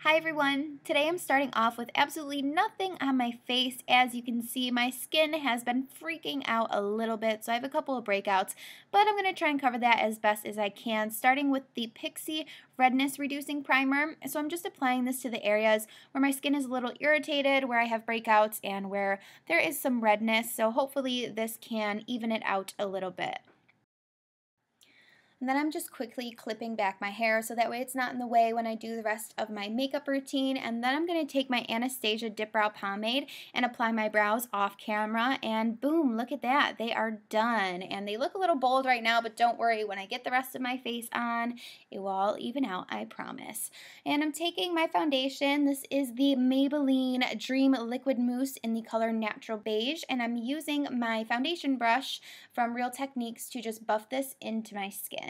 Hi everyone! Today I'm starting off with absolutely nothing on my face. As you can see, my skin has been freaking out a little bit, so I have a couple of breakouts, but I'm going to try and cover that as best as I can, starting with the Pixi Redness Reducing Primer. So I'm just applying this to the areas where my skin is a little irritated, where I have breakouts, and where there is some redness, so hopefully this can even it out a little bit. And then I'm just quickly clipping back my hair so that way it's not in the way when I do the rest of my makeup routine. And then I'm going to take my Anastasia Dip Brow Pomade and apply my brows off camera. And boom, look at that. They are done. And they look a little bold right now, but don't worry. When I get the rest of my face on, it will all even out, I promise. And I'm taking my foundation. This is the Maybelline Dream Liquid Mousse in the color Natural Beige. And I'm using my foundation brush from Real Techniques to just buff this into my skin.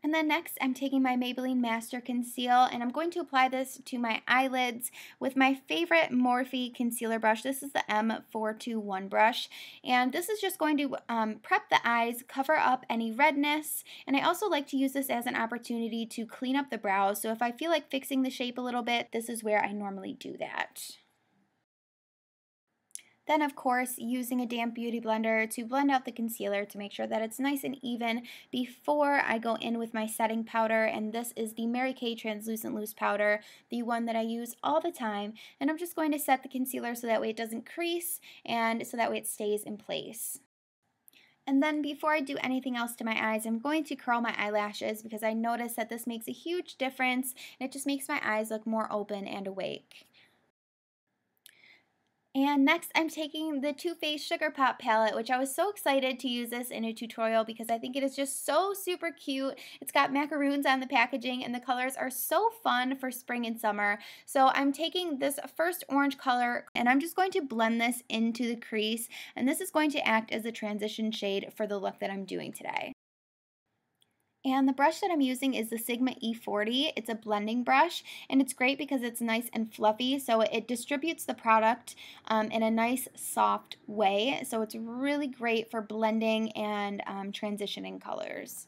And then next, I'm taking my Maybelline Master Conceal, and I'm going to apply this to my eyelids with my favorite Morphe concealer brush. This is the M421 brush, and this is just going to prep the eyes, cover up any redness, and I also like to use this as an opportunity to clean up the brows. So if I feel like fixing the shape a little bit, this is where I normally do that. Then, of course, using a damp beauty blender to blend out the concealer to make sure that it's nice and even before I go in with my setting powder. And this is the Mary Kay Translucent Loose Powder, the one that I use all the time. And I'm just going to set the concealer so that way it doesn't crease and so that way it stays in place. And then before I do anything else to my eyes, I'm going to curl my eyelashes because I notice that this makes a huge difference and it just makes my eyes look more open and awake. And next, I'm taking the Too Faced Sugar Pop palette, which I was so excited to use this in a tutorial because I think it is just so super cute. It's got macaroons on the packaging, and the colors are so fun for spring and summer. So I'm taking this first orange color, and I'm just going to blend this into the crease, and this is going to act as a transition shade for the look that I'm doing today. And the brush that I'm using is the Sigma E40. It's a blending brush, and it's great because it's nice and fluffy, so it distributes the product in a nice soft way. So it's really great for blending and transitioning colors.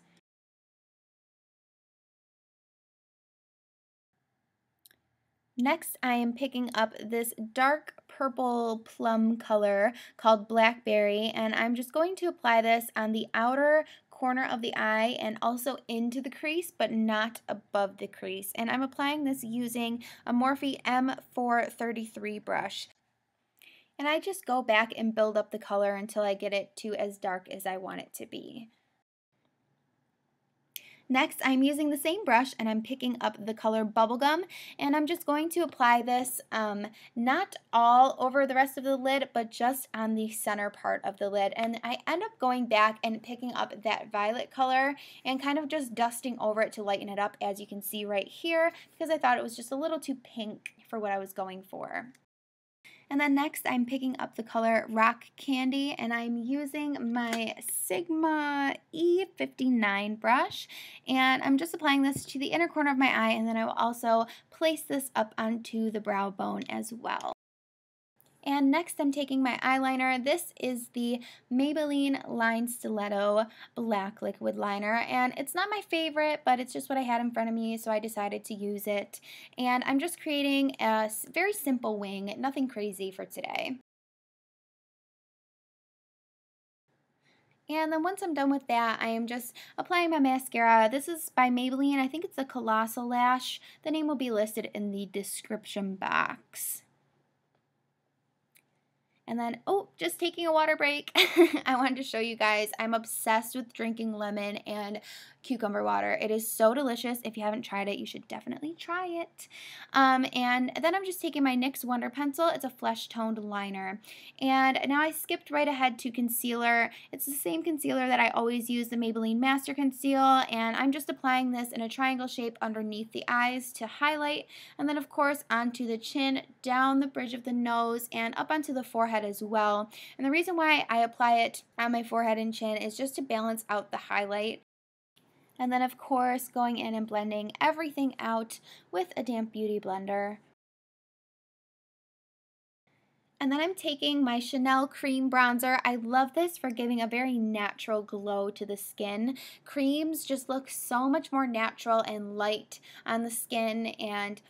Next, I am picking up this dark purple plum color called Blackberry, and I'm just going to apply this on the outer corner of the eye and also into the crease, but not above the crease. And I'm applying this using a Morphe M433 brush. And I just go back and build up the color until I get it to as dark as I want it to be. Next, I'm using the same brush and I'm picking up the color Bubblegum, and I'm just going to apply this not all over the rest of the lid, but just on the center part of the lid. And I end up going back and picking up that violet color and kind of just dusting over it to lighten it up, as you can see right here, because I thought it was just a little too pink for what I was going for. And then next, I'm picking up the color Rock Candy, and I'm using my Sigma E59 brush, and I'm just applying this to the inner corner of my eye, and then I will also place this up onto the brow bone as well. And next, I'm taking my eyeliner. This is the Maybelline Line Stiletto Black Liquid Liner, and it's not my favorite, but it's just what I had in front of me, so I decided to use it. And I'm just creating a very simple wing, nothing crazy for today. And then once I'm done with that, I am just applying my mascara. This is by Maybelline. I think it's a Colossal Lash. The name will be listed in the description box. And then, oh, just taking a water break, I wanted to show you guys, I'm obsessed with drinking lemon and cucumber water. It is so delicious. If you haven't tried it, you should definitely try it. And then I'm just taking my NYX Wonder Pencil. It's a flesh-toned liner. And now I skipped right ahead to concealer. It's the same concealer that I always use, the Maybelline Master Conceal, and I'm just applying this in a triangle shape underneath the eyes to highlight, and then, of course, onto the chin, down the bridge of the nose, and up onto the forehead as well. And the reason why I apply it on my forehead and chin is just to balance out the highlight. And then, of course, going in and blending everything out with a damp beauty blender. And then I'm taking my Chanel Cream Bronzer. I love this for giving a very natural glow to the skin. Creams just look so much more natural and light on the skin, and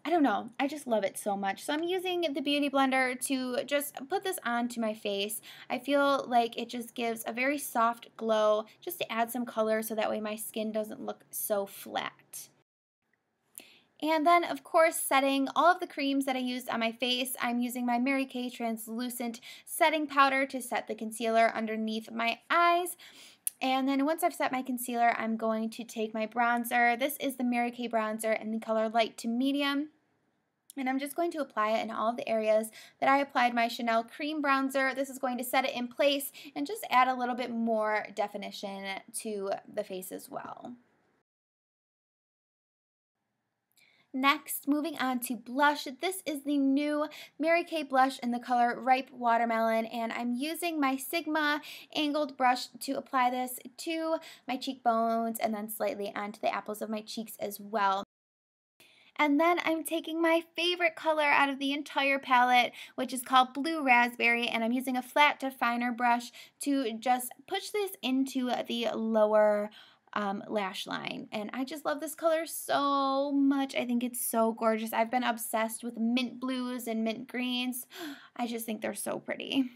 I don't know, I just love it so much. So I'm using the Beauty Blender to just put this onto my face. I feel like it just gives a very soft glow just to add some color so that way my skin doesn't look so flat. And then, of course, setting all of the creams that I used on my face. I'm using my Mary Kay Translucent Setting Powder to set the concealer underneath my eyes. And then once I've set my concealer, I'm going to take my bronzer. This is the Mary Kay bronzer in the color light to medium. And I'm just going to apply it in all of the areas that I applied my Chanel Cream Bronzer. This is going to set it in place and just add a little bit more definition to the face as well. Next, moving on to blush. This is the new Mary Kay blush in the color Ripe Watermelon, and I'm using my Sigma angled brush to apply this to my cheekbones and then slightly onto the apples of my cheeks as well. And then I'm taking my favorite color out of the entire palette, which is called Blue Raspberry, and I'm using a flat definer brush to just push this into the lower lash line. And I just love this color so much. I think it's so gorgeous. I've been obsessed with mint blues and mint greens. I just think they're so pretty.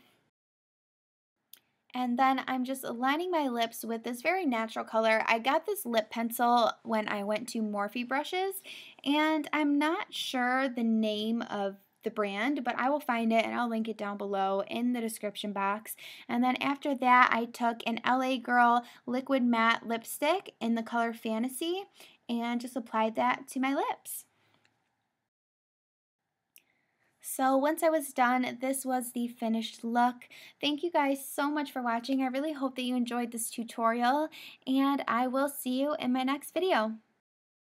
And then I'm just lining my lips with this very natural color. I got this lip pencil when I went to Morphe brushes, and I'm not sure the name of the brand, but I will find it and I'll link it down below in the description box. And then after that, I took an LA Girl liquid matte lipstick in the color Fantasy and just applied that to my lips. So once I was done, this was the finished look. Thank you guys so much for watching. I really hope that you enjoyed this tutorial, and I will see you in my next video.